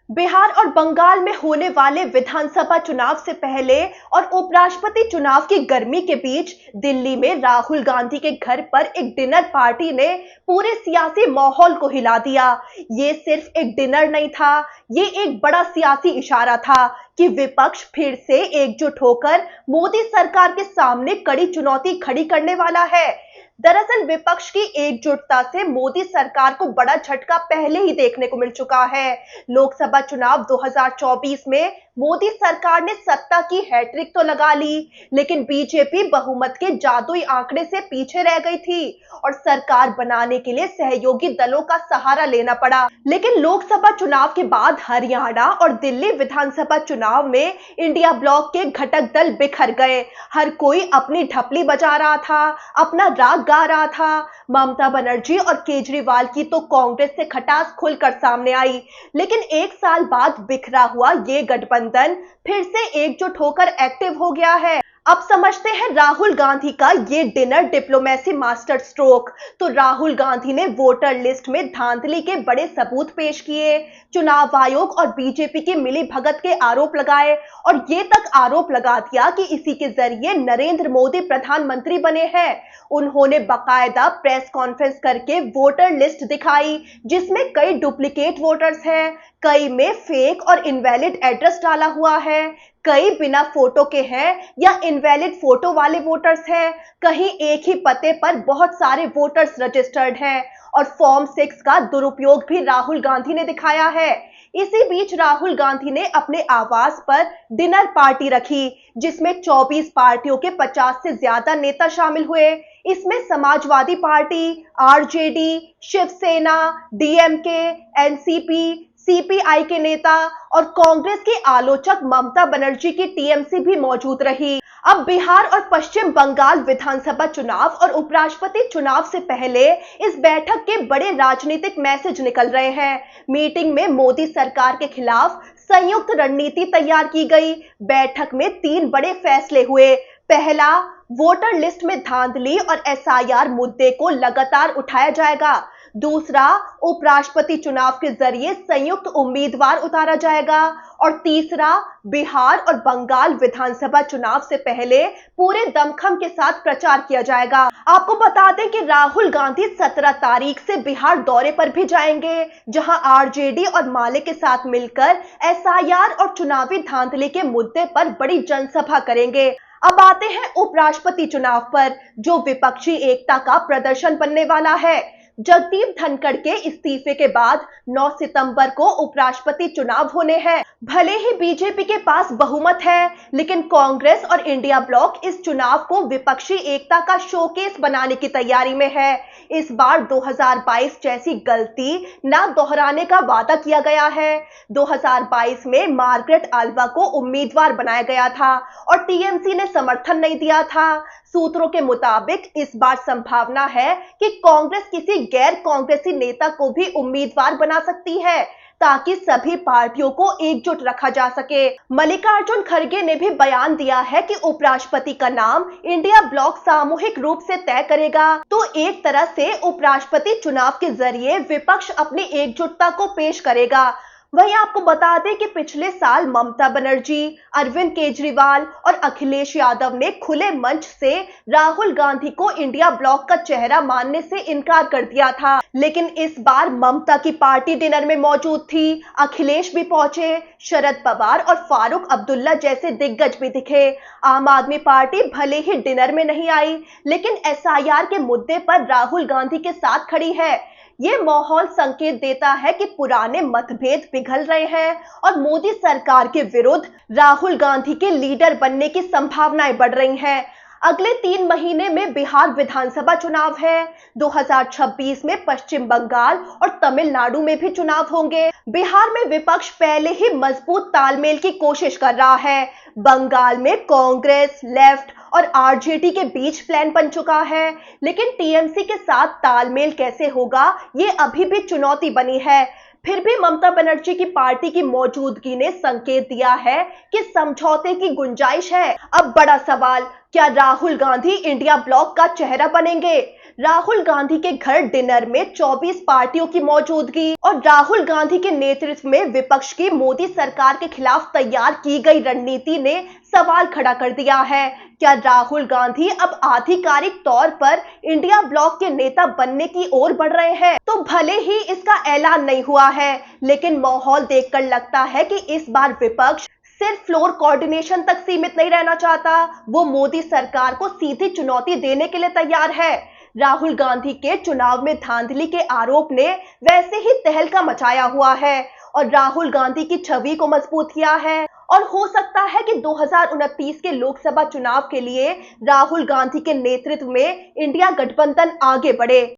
बिहार और बंगाल में होने वाले विधानसभा चुनाव से पहले और उपराष्ट्रपति चुनाव की गर्मी के बीच दिल्ली में राहुल गांधी के घर पर एक डिनर पार्टी ने पूरे सियासी माहौल को हिला दिया। ये सिर्फ एक डिनर नहीं था, ये एक बड़ा सियासी इशारा था कि विपक्ष फिर से एकजुट होकर मोदी सरकार के सामने कड़ी चुनौती खड़ी करने वाला है। दरअसल विपक्ष की एकजुटता से मोदी सरकार को बड़ा झटका पहले ही देखने को मिल चुका है। लोकसभा चुनाव 2024 में मोदी सरकार ने सत्ता की हैट्रिक तो लगा ली, लेकिन बीजेपी बहुमत के जादुई आंकड़े से पीछे रह गई थी और सरकार बनाने के लिए सहयोगी दलों का सहारा लेना पड़ा। लेकिन लोकसभा चुनाव के बाद हरियाणा और दिल्ली विधानसभा चुनाव में इंडिया ब्लॉक के घटक दल बिखर गए। हर कोई अपनी ढपली बजा रहा था, अपना राग गा रहा था। ममता बनर्जी और केजरीवाल की तो कांग्रेस से खटास खुलकर सामने आई, लेकिन एक साल बाद बिखरा हुआ ये गठबंधन फिर से एकजुट होकर एक्टिव हो गया है। अब समझते हैं राहुल गांधी का ये डिनर डिप्लोमेसी मास्टर स्ट्रोक। तो राहुल गांधी ने वोटर लिस्ट में धांधली के बड़े सबूत पेश किए, चुनाव आयोग और बीजेपी की मिली भगत के आरोप लगाए और ये तक आरोप लगा दिया कि इसी के जरिए नरेंद्र मोदी प्रधानमंत्री बने हैं। उन्होंने बाकायदा प्रेस कॉन्फ्रेंस करके वोटर लिस्ट दिखाई, जिसमें कई डुप्लीकेट वोटर्स हैं, कई में फेक और इनवैलिड एड्रेस डाला हुआ है, कई बिना फोटो के हैं या इनवैलिड फोटो वाले वोटर्स हैं, कहीं एक ही पते पर बहुत सारे वोटर्स रजिस्टर्ड हैं और फॉर्म 6 का दुरुपयोग भी राहुल गांधी ने दिखाया है। इसी बीच राहुल गांधी ने अपने आवास पर डिनर पार्टी रखी, जिसमें 24 पार्टियों के 50 से ज्यादा नेता शामिल हुए। इसमें समाजवादी पार्टी, आरजेडी, शिवसेना, डीएमके, एनसीपी, सीपीआई के नेता और कांग्रेस की आलोचक ममता बनर्जी की टीएमसी भी मौजूद रही। अब बिहार और पश्चिम बंगाल विधानसभा चुनाव और उपराष्ट्रपति चुनाव से पहले इस बैठक के बड़े राजनीतिक मैसेज निकल रहे हैं। मीटिंग में मोदी सरकार के खिलाफ संयुक्त रणनीति तैयार की गई। बैठक में 3 बड़े फैसले हुए। पहला, वोटर लिस्ट में धांधली और एसआईआर मुद्दे को लगातार उठाया जाएगा। दूसरा, उपराष्ट्रपति चुनाव के जरिए संयुक्त उम्मीदवार उतारा जाएगा और तीसरा, बिहार और बंगाल विधानसभा चुनाव से पहले पूरे दमखम के साथ प्रचार किया जाएगा। आपको बता दें कि राहुल गांधी 17 तारीख से बिहार दौरे पर भी जाएंगे, जहां आरजेडी और माले के साथ मिलकर एसआईआर और चुनावी धांधली के मुद्दे पर बड़ी जनसभा करेंगे। अब आते हैं उपराष्ट्रपति चुनाव पर, जो विपक्षी एकता का प्रदर्शन बनने वाला है। जगदीप धनखड़ के इस्तीफे के बाद 9 सितंबर को उपराष्ट्रपति चुनाव होने हैं। भले ही बीजेपी के पास बहुमत है, लेकिन कांग्रेस और इंडिया ब्लॉक इस चुनाव को विपक्षी एकता का शोकेस बनाने की तैयारी में है। इस बार 2022 जैसी गलती ना दोहराने का वादा किया गया है। 2022 में मार्गरेट आल्वा को उम्मीदवार बनाया गया था और टीएमसी ने समर्थन नहीं दिया था। सूत्रों के मुताबिक इस बार संभावना है कि कांग्रेस किसी गैर कांग्रेसी नेता को भी उम्मीदवार बना सकती है, ताकि सभी पार्टियों को एकजुट रखा जा सके। मल्लिकार्जुन खड़गे ने भी बयान दिया है कि उपराष्ट्रपति का नाम इंडिया ब्लॉक सामूहिक रूप से तय करेगा। तो एक तरह से उपराष्ट्रपति चुनाव के जरिए विपक्ष अपनी एकजुटता को पेश करेगा। वहीं आपको बता दें कि पिछले साल ममता बनर्जी, अरविंद केजरीवाल और अखिलेश यादव ने खुले मंच से राहुल गांधी को इंडिया ब्लॉक का चेहरा मानने से इनकार कर दिया था, लेकिन इस बार ममता की पार्टी डिनर में मौजूद थी। अखिलेश भी पहुंचे, शरद पवार और फारूक अब्दुल्ला जैसे दिग्गज भी दिखे। आम आदमी पार्टी भले ही डिनर में नहीं आई, लेकिन एसआईआर के मुद्दे पर राहुल गांधी के साथ खड़ी है। ये माहौल संकेत देता है कि पुराने मतभेद पिघल रहे हैं और मोदी सरकार के विरुद्ध राहुल गांधी के लीडर बनने की संभावनाएं बढ़ रही हैं। अगले 3 महीने में बिहार विधानसभा चुनाव है। 2026 में पश्चिम बंगाल और तमिलनाडु में भी चुनाव होंगे। बिहार में विपक्ष पहले ही मजबूत तालमेल की कोशिश कर रहा है। बंगाल में कांग्रेस, लेफ्ट और आरजेडी के बीच प्लान बन चुका है, लेकिन टीएमसी के साथ तालमेल कैसे होगा, ये अभी भी चुनौती बनी है। फिर भी ममता बनर्जी की पार्टी की मौजूदगी ने संकेत दिया है कि समझौते की गुंजाइश है। अब बड़ा सवाल, क्या राहुल गांधी इंडिया ब्लॉक का चेहरा बनेंगे? राहुल गांधी के घर डिनर में 24 पार्टियों की मौजूदगी और राहुल गांधी के नेतृत्व में विपक्ष की मोदी सरकार के खिलाफ तैयार की गई रणनीति ने सवाल खड़ा कर दिया है। क्या राहुल गांधी अब आधिकारिक तौर पर इंडिया ब्लॉक के नेता बनने की ओर बढ़ रहे हैं? तो भले ही इसका ऐलान नहीं हुआ है, लेकिन माहौल देखकर लगता है कि इस बार विपक्ष सिर्फ फ्लोर कोऑर्डिनेशन तक सीमित नहीं रहना चाहता, वो मोदी सरकार को सीधी चुनौती देने के लिए तैयार है। राहुल गांधी के चुनाव में धांधली के आरोप ने वैसे ही तहलका मचाया हुआ है और राहुल गांधी की छवि को मजबूत किया है और हो सकता है कि 2029 के लोकसभा चुनाव के लिए राहुल गांधी के नेतृत्व में इंडिया गठबंधन आगे बढ़े।